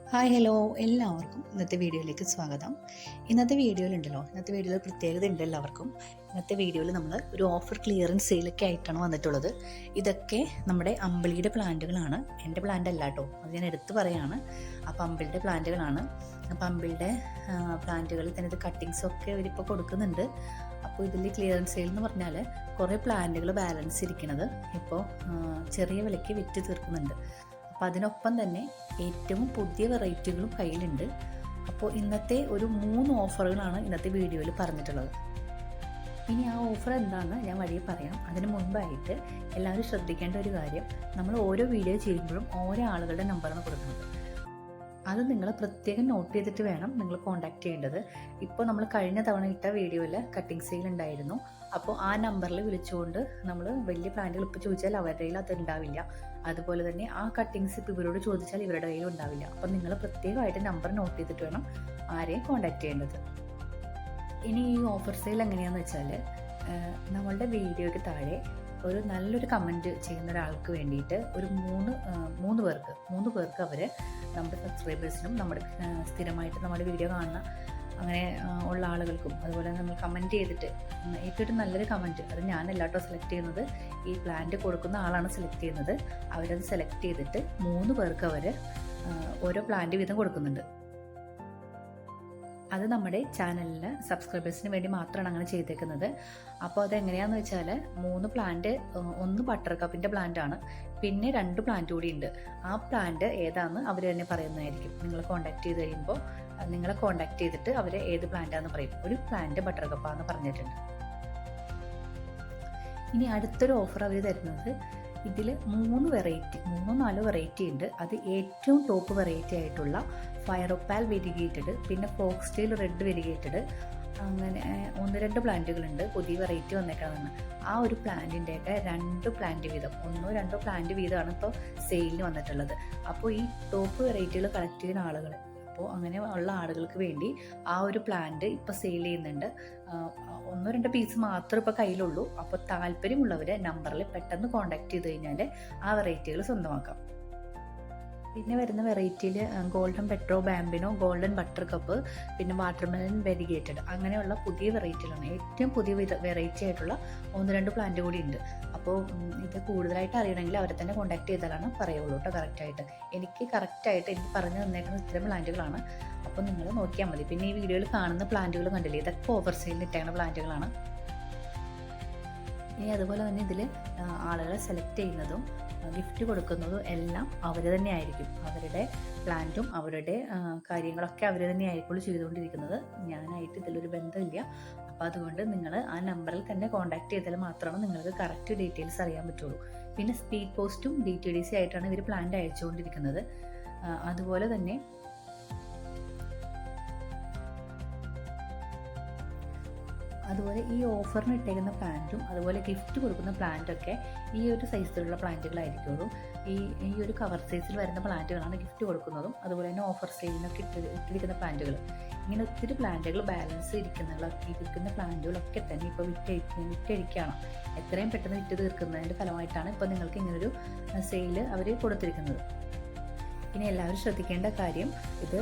Hi hello എല്ലാവർക്കും ഇന്നത്തെ വീഡിയോയിലേക്ക് സ്വാഗതം. ഇന്നത്തെ വീഡിയോയിൽ പ്രത്യേകത ഉണ്ട് എല്ലാവർക്കും. ഇന്നത്തെ വീഡിയോയിൽ നമ്മൾ ഒരു ഓഫർ ക്ലിയറൻസ് സെയിലൊക്കെ ആയിട്ടാണ് വന്നിട്ടുള്ളത്. ഇതൊക്കെ നമ്മുടെ അമ്പിളിയുടെ പ്ലാന്റുകളാണ്, എൻ്റെ പ്ലാന്റ് അല്ല കേട്ടോ, അത് ഞാൻ എടുത്ത് പറയാണ്. അപ്പോൾ അമ്പിളിയുടെ പ്ലാന്റുകളാണ്. അപ്പോൾ അമ്പിളിയുടെ പ്ലാന്റുകളിൽ തന്നെ ഇത് കട്ടിങ്സൊക്കെ ഇവരിപ്പോൾ കൊടുക്കുന്നുണ്ട്. അപ്പോൾ ഇതിൽ ക്ലിയറൻസ് സെയിൽ എന്ന് പറഞ്ഞാൽ കുറേ പ്ലാന്റുകൾ ബാലൻസ് ഇരിക്കുന്നത് ഇപ്പോൾ ചെറിയ വിലയ്ക്ക് വിറ്റ് തീർക്കുന്നുണ്ട്. അപ്പോൾ അതിനൊപ്പം തന്നെ ഏറ്റവും പുതിയ വെറൈറ്റികളും കയ്യിലുണ്ട്. അപ്പോൾ ഇന്നത്തെ ഒരു 3 ഓഫറുകളാണ് ഇന്നത്തെ വീഡിയോയിൽ പറഞ്ഞിട്ടുള്ളത്. ഇനി ആ ഓഫർ എന്താണെന്ന് ഞാൻ വഴിയെ പറയാം. അതിന് മുൻപായിട്ട് എല്ലാവരും ശ്രദ്ധിക്കേണ്ട ഒരു കാര്യം, നമ്മൾ ഓരോ വീഡിയോ ചെയ്യുമ്പോഴും ഓരോ ആളുകളുടെ നമ്പറാണ് കൊടുക്കുന്നത്. അത് നിങ്ങൾ പ്രത്യേകം നോട്ട് ചെയ്തിട്ട് വേണം നിങ്ങൾ കോൺടാക്ട് ചെയ്യേണ്ടത്. ഇപ്പോൾ നമ്മൾ കഴിഞ്ഞ തവണ ഇട്ട വീഡിയോയിൽ കട്ടിങ് സെയിൽ ഉണ്ടായിരുന്നു. അപ്പോൾ ആ നമ്പറിൽ വിളിച്ചുകൊണ്ട് നമ്മൾ വലിയ പ്ലാന്റുകൾ ഇപ്പോൾ ചോദിച്ചാൽ അവരുടെ കയ്യിൽ അത് ഉണ്ടാവില്ല. അതുപോലെ തന്നെ ആ കട്ടിങ്സ് ഇപ്പോൾ ഇവരോട് ചോദിച്ചാൽ ഇവരുടെ കയ്യിൽ ഉണ്ടാവില്ല. അപ്പം നിങ്ങൾ പ്രത്യേകമായിട്ട് നമ്പർ നോട്ട് ചെയ്തിട്ട് വേണം ആരെയും കോൺടാക്ട് ചെയ്യേണ്ടത്. ഇനി ഈ ഓഫർ സെയിൽ എങ്ങനെയാണെന്ന് വെച്ചാൽ, നമ്മളുടെ വീഡിയോയ്ക്ക് താഴെ ഒരു നല്ലൊരു കമൻറ്റ് ചെയ്യുന്ന ഒരാൾക്ക് വേണ്ടിയിട്ട് ഒരു മൂന്ന് പേർക്ക് അവർ നമ്മുടെ സബ്സ്ക്രൈബേഴ്സിനും നമ്മുടെ സ്ഥിരമായിട്ട് നമ്മുടെ വീഡിയോ കാണുന്ന അങ്ങനെ ഉള്ള ആളുകൾക്കും, അതുപോലെ നമ്മൾ കമൻറ്റ് ചെയ്തിട്ട് ഏറ്റവും നല്ലൊരു കമൻറ്റ്, അത് ഞാനല്ലാട്ടോ സെലക്ട് ചെയ്യുന്നത്, ഈ പ്ലാന്റ് കൊടുക്കുന്ന ആളാണ് സെലക്ട് ചെയ്യുന്നത്. അവരത് സെലക്ട് ചെയ്തിട്ട് 3 പേർക്ക് അവർ ഓരോ പ്ലാന്റ് വീതം കൊടുക്കുന്നുണ്ട്. അത് നമ്മുടെ ചാനലിൽ സബ്സ്ക്രൈബേഴ്സിന് വേണ്ടി മാത്രമാണ് അങ്ങനെ ചെയ്തേക്കുന്നത്. അപ്പോൾ അതെങ്ങനെയാണെന്ന് വെച്ചാൽ 3 പ്ലാന്റ്, ഒന്ന് ബട്ടർ കപ്പിൻ്റെ പ്ലാന്റ് ആണ്, പിന്നെ 2 പ്ലാന്റ് കൂടി ഉണ്ട്. ആ പ്ലാന്റ് ഏതാണെന്ന് അവർ തന്നെ പറയുന്നതായിരിക്കും. നിങ്ങൾ കോൺടാക്ട് ചെയ്ത് കഴിയുമ്പോൾ നിങ്ങളെ കോൺടാക്ട് ചെയ്തിട്ട് അവർ ഏത് പ്ലാന്റാണെന്ന് പറയും. ഒരു പ്ലാന്റ് ബട്ടർ കപ്പാന്ന് പറഞ്ഞിട്ടുണ്ട്. ഇനി അടുത്തൊരു ഓഫർ അവർ തരുന്നത്, ഇതിൽ 3-4 വെറൈറ്റി ഉണ്ട്. അത് ഏറ്റവും ടോപ്പ് വെറൈറ്റി ആയിട്ടുള്ള ഫയർ ഒപ്പാൽ വെരിഗേറ്റഡ്, പിന്നെ ഫോക്സ് റെഡ് വെരിഗേറ്റഡ്, അങ്ങനെ 1-2 പ്ലാന്റുകളുണ്ട് പുതിയ വെറൈറ്റി വന്നേക്കാണെന്ന്. ആ ഒരു പ്ലാന്റിൻ്റെയൊക്കെ 2 പ്ലാന്റ് വീതം, 1-2 പ്ലാന്റ് വീതമാണ് ഇപ്പോൾ സെയിലിന് വന്നിട്ടുള്ളത്. അപ്പോൾ ഈ ടോപ്പ് വെറൈറ്റികൾ കളക്ട് ചെയ്യുന്ന ആളുകൾ, അപ്പോൾ അങ്ങനെ ഉള്ള ആളുകൾക്ക് വേണ്ടി ആ ഒരു പ്ലാന്റ് ഇപ്പോൾ സെയിൽ ചെയ്യുന്നുണ്ട്. 1-2 പീസ് മാത്രമേ ഇപ്പോൾ കയ്യിലുള്ളൂ. അപ്പോൾ താല്പര്യമുള്ളവർ നമ്പറിൽ പെട്ടെന്ന് കോൺടാക്ട് ചെയ്ത് കഴിഞ്ഞാൽ ആ വെറൈറ്റികൾ സ്വന്തമാക്കാം. പിന്നെ വരുന്ന വെറൈറ്റിയിൽ golden petro bambino, golden butter cup, പിന്നെ വാട്ടർമെലൻ വെരിഗേറ്റഡ്, അങ്ങനെയുള്ള പുതിയ വെറൈറ്റികളാണ്. ഏറ്റവും പുതിയ വെറൈറ്റി ആയിട്ടുള്ള 1-2 പ്ലാന്റ് കൂടി ഉണ്ട്. അപ്പോൾ ഇത് കൂടുതലായിട്ട് അറിയണമെങ്കിൽ അവരെ തന്നെ കോൺടാക്ട് ചെയ്താലാണ് പറയുള്ളൂ കേട്ടോ കറക്റ്റായിട്ട്. എനിക്ക് പറഞ്ഞു തന്നേക്കുന്ന ഇത്തരം പ്ലാന്റുകളാണ്. അപ്പോൾ നിങ്ങൾ നോക്കിയാൽ മതി. പിന്നെ ഈ വീഡിയോയിൽ കാണുന്ന പ്ലാന്റുകൾ കണ്ടില്ലേ, ഇതൊക്കെ ഓവർ സെയിലിന് ഇട്ടേക്കുന്ന പ്ലാന്റുകളാണ്. ഇനി അതുപോലെ തന്നെ ഇതിൽ ആളുകളെ സെലക്ട് ചെയ്യുന്നതും ഗിഫ്റ്റ് കൊടുക്കുന്നതും എല്ലാം അവർ തന്നെ ആയിരിക്കും. അവരുടെ പ്ലാന്റും അവരുടെ കാര്യങ്ങളൊക്കെ അവർ തന്നെ ആയിരിക്കുള്ളൂ ചെയ്തുകൊണ്ടിരിക്കുന്നത്. ഞാനായിട്ട് ഇതിലൊരു ബന്ധമില്ല. അപ്പോൾ അതുകൊണ്ട് നിങ്ങൾ ആ നമ്പറിൽ തന്നെ കോൺടാക്ട് ചെയ്താൽ മാത്രമാണ് നിങ്ങൾക്ക് കറക്റ്റ് ഡീറ്റെയിൽസ് അറിയാൻ പറ്റുള്ളൂ. പിന്നെ സ്പീഡ് പോസ്റ്റും DTDC ആയിട്ടാണ് ഇവർ പ്ലാന്റ് അയച്ചുകൊണ്ടിരിക്കുന്നത്. അതുപോലെ തന്നെ ഈ ഓഫറിന് ഇട്ടേക്കുന്ന പ്ലാന്റും അതുപോലെ ഗിഫ്റ്റ് കൊടുക്കുന്ന പ്ലാന്റൊക്കെ ഈ ഒരു സൈസിലുള്ള പ്ലാന്റുകളായിരിക്കുള്ളൂ. ഈ ഒരു കവർ സൈസിൽ വരുന്ന പ്ലാന്റുകളാണ് ഗിഫ്റ്റ് കൊടുക്കുന്നതും അതുപോലെ തന്നെ ഓഫർ സെയിലിനൊക്കെ ഇട്ടിരിക്കുന്ന പ്ലാന്റുകൾ. ഇങ്ങനെ ഒത്തിരി പ്ലാന്റുകൾ ബാലൻസ് ഇരിക്കുന്ന പ്ലാന്റുകളൊക്കെ തന്നെ ഇപ്പോൾ വിറ്റഴിക്കുകയാണ്. എത്രയും പെട്ടെന്ന് വിറ്റ് തീർക്കുന്നതിൻ്റെ ഫലമായിട്ടാണ് ഇപ്പോൾ നിങ്ങൾക്ക് ഇങ്ങനൊരു സെയിൽ അവർ കൊടുത്തിരിക്കുന്നത്. ഇനി എല്ലാവരും ശ്രദ്ധിക്കേണ്ട കാര്യം, ഇത്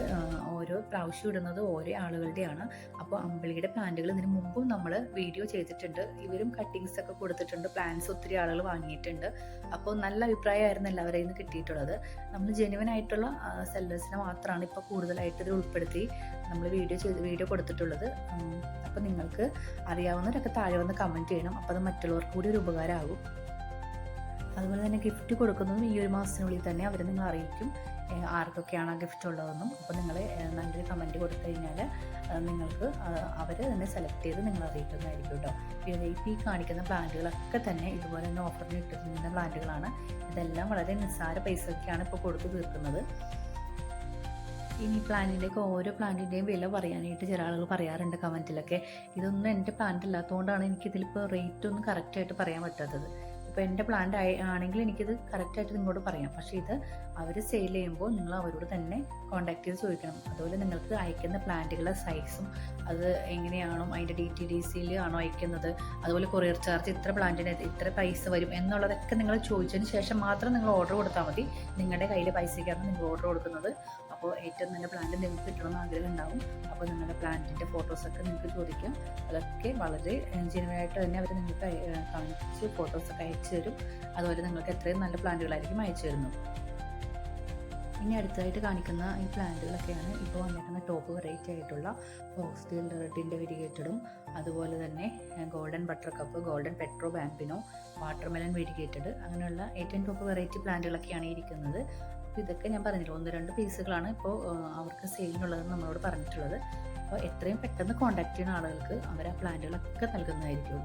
ഓരോ പ്രാവശ്യം ഇടുന്നത് ഓരോ ആളുകളുടെയാണ്. അപ്പോൾ അമ്പിളിയുടെ പ്ലാന്റുകൾ ഇതിന് മുമ്പും നമ്മൾ വീഡിയോ ചെയ്തിട്ടുണ്ട്. ഇവരും കട്ടിങ്സ് ഒക്കെ കൊടുത്തിട്ടുണ്ട്, പ്ലാന്റ്സ് ഒത്തിരി ആളുകൾ വാങ്ങിയിട്ടുണ്ട്. അപ്പോൾ നല്ല അഭിപ്രായമായിരുന്നു എല്ലാവരെയും നിന്ന് കിട്ടിയിട്ടുള്ളത്. നമ്മൾ ജെന്യുവൻ ആയിട്ടുള്ള സെല്ലേഴ്സിനെ മാത്രമാണ് ഇപ്പോൾ കൂടുതലായിട്ട് ഇതിൽ ഉൾപ്പെടുത്തി നമ്മൾ വീഡിയോ കൊടുത്തിട്ടുള്ളത്. അപ്പോൾ നിങ്ങൾക്ക് അറിയാവുന്നവരൊക്കെ താഴെ വന്ന് കമൻറ്റ് ചെയ്യണം. അപ്പോൾ അത് മറ്റുള്ളവർക്ക് കൂടി ഒരു ഉപകാരമാകും. അതുപോലെ തന്നെ ഗിഫ്റ്റ് കൊടുക്കുന്നതും ഈ ഒരു മാസത്തിനുള്ളിൽ തന്നെ അവർ നിങ്ങൾ അറിയിക്കും ആർക്കൊക്കെയാണ് ആ ഗിഫ്റ്റ് ഉള്ളതെന്നും. അപ്പോൾ നിങ്ങൾ നല്ലൊരു കമൻറ്റ് കൊടുത്തു കഴിഞ്ഞാൽ നിങ്ങൾക്ക് അവർ തന്നെ സെലക്ട് ചെയ്ത് നിങ്ങൾ അറിയിക്കുന്നതായിരിക്കും കേട്ടോ. പിന്നെ ഈ കാണിക്കുന്ന പ്ലാന്റുകളൊക്കെ തന്നെ ഇതുപോലെ തന്നെ ഓഫറിന് ഇട്ടിരുന്ന പ്ലാന്റുകളാണ്. ഇതെല്ലാം വളരെ നിസ്സാര പൈസയ്ക്കാണ് ഇപ്പോൾ കൊടുത്തു തീർക്കുന്നത്. ഇനി ഓരോ പ്ലാന്റിൻ്റെയും വില പറയാനായിട്ട് ചില ആളുകൾ പറയാറുണ്ട് കമൻറ്റിലൊക്കെ. ഇതൊന്നും എൻ്റെ പ്ലാന്റ് ഇല്ലാത്തതുകൊണ്ടാണ് എനിക്കിതിലിപ്പോൾ റേറ്റ് ഒന്നും കറക്റ്റായിട്ട് പറയാൻ പറ്റാത്തത്. ഇപ്പോൾ എൻ്റെ പ്ലാന്റ് ആണെങ്കിൽ എനിക്കിത് കറക്റ്റായിട്ട് നിങ്ങളോട് പറയാം. പക്ഷേ ഇത് അവർ സെയിൽ ചെയ്യുമ്പോൾ നിങ്ങൾ അവരോട് തന്നെ കോൺടാക്ട് ചെയ്ത് ചോദിക്കണം. അതുപോലെ നിങ്ങൾക്ക് അയക്കുന്ന പ്ലാന്റുകളുടെ സൈസും അത് എങ്ങനെയാണോ അതിൻ്റെ DTDCയിൽ ആണോ അയക്കുന്നത്, അതുപോലെ കൊറിയർ ചാർജ് ഇത്ര പ്ലാന്റിന് ഇത്ര പൈസ വരും എന്നുള്ളതൊക്കെ നിങ്ങൾ ചോദിച്ചതിന് ശേഷം മാത്രം നിങ്ങൾ ഓർഡർ കൊടുത്താൽ മതി. നിങ്ങളുടെ കയ്യിൽ പൈസയ്ക്കാണ് നിങ്ങൾ ഓർഡർ കൊടുക്കുന്നത്. അപ്പോൾ ഏറ്റവും നല്ല പ്ലാന്റ് നിങ്ങൾക്ക് കിട്ടണമെന്ന് ആഗ്രഹം ഉണ്ടാവും. അപ്പോൾ നിങ്ങളുടെ പ്ലാന്റിൻ്റെ ഫോട്ടോസൊക്കെ നിങ്ങൾക്ക് ചോദിക്കാം. അതൊക്കെ വളരെ ജെനുവനായിട്ട് തന്നെ അവർ നിങ്ങൾക്ക് കാണിച്ച് ഫോട്ടോസൊക്കെ അയച്ചു തരും. അതുപോലെ നിങ്ങൾക്ക് എത്രയും നല്ല പ്ലാന്റുകളായിരിക്കും അയച്ചു തരുന്നത്. ഇനി അടുത്തതായിട്ട് കാണിക്കുന്ന ഈ പ്ലാന്റുകളൊക്കെയാണ് ഇപ്പോൾ വന്നിരിക്കുന്ന ടോപ്പ് വെറൈറ്റി ആയിട്ടുള്ള ഫോക്സ്ടെയിൽ റെഡിൻ്റെ വെരിഗേറ്റഡും, അതുപോലെ തന്നെ golden butter cup, golden petro bambino, watermelon variegated, അങ്ങനെയുള്ള ഏറ്റവും ടോപ്പ് വെറൈറ്റി പ്ലാന്റുകളൊക്കെയാണ് ഇരിക്കുന്നത്. അപ്പോൾ ഇതൊക്കെ ഞാൻ പറഞ്ഞില്ല, 1-2 പീസുകളാണ് ഇപ്പോൾ അവർക്ക് സെയിലിനുള്ളതെന്ന് നമ്മളോട് പറഞ്ഞിട്ടുള്ളത്. അപ്പോൾ എത്രയും പെട്ടെന്ന് കോൺടാക്ട് ചെയ്യുന്ന ആളുകൾക്ക് അവർ ആ പ്ലാന്റുകളൊക്കെ നൽകുന്നതായിരിക്കും.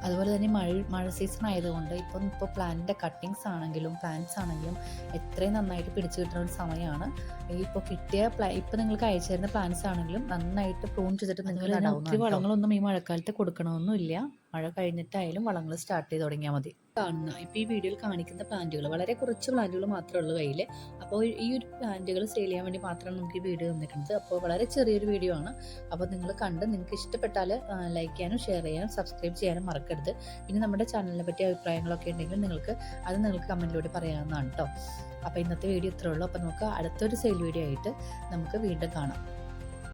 അതുപോലെ തന്നെ മഴ സീസൺ ആയതുകൊണ്ട് ഇപ്പോൾ പ്ലാന്റിൻ്റെ കട്ടിങ്സ് ആണെങ്കിലും പ്ലാന്റ്സ് ആണെങ്കിലും എത്രയും നന്നായിട്ട് പിടിച്ചു കിട്ടുന്ന ഒരു സമയമാണ്. ഇപ്പോൾ കിട്ടിയ ഇപ്പോൾ നിങ്ങൾക്ക് അയച്ചു തരുന്ന പ്ലാന്റ്സ് ആണെങ്കിലും നന്നായിട്ട് പ്രൂൺ ചെയ്തിട്ട് നിങ്ങൾ ഒത്തിരി വളങ്ങളൊന്നും ഈ മഴക്കാലത്ത് കൊടുക്കണമെന്നില്ല. മഴ കഴിഞ്ഞിട്ടായാലും വളങ്ങൾ സ്റ്റാർട്ട് ചെയ്ത് തുടങ്ങിയാൽ മതി. ഇപ്പോൾ ഈ വീഡിയോയിൽ കാണിക്കുന്ന പ്ലാന്റുകൾ വളരെ കുറച്ച് പ്ലാന്റുകൾ മാത്രമേ ഉള്ളൂ കയ്യിൽ. അപ്പോൾ ഈ ഒരു പ്ലാന്റുകൾ സെയിൽ ചെയ്യാൻ വേണ്ടി മാത്രമാണ് നമുക്ക് ഈ വീഡിയോ തന്നിരിക്കുന്നത്. അപ്പോൾ വളരെ ചെറിയൊരു വീഡിയോ ആണ്. അപ്പോൾ നിങ്ങൾ കണ്ട് നിങ്ങൾക്ക് ഇഷ്ടപ്പെട്ടാൽ ലൈക്ക് ചെയ്യാനും ഷെയർ ചെയ്യാനും സബ്സ്ക്രൈബ് ചെയ്യാനും മറക്കരുത്. പിന്നെ നമ്മുടെ ചാനലിനെ പറ്റി അഭിപ്രായങ്ങളൊക്കെ ഉണ്ടെങ്കിൽ നിങ്ങൾക്ക് കമൻറ്റിലൂടെ പറയാവുന്നതാണ് കേട്ടോ. അപ്പോൾ ഇന്നത്തെ വീഡിയോ ഇത്രേ ഉള്ളൂ. അപ്പോൾ നമുക്ക് അടുത്തൊരു സെയിൽ വീഡിയോ ആയിട്ട് നമുക്ക് വീണ്ടും കാണാം.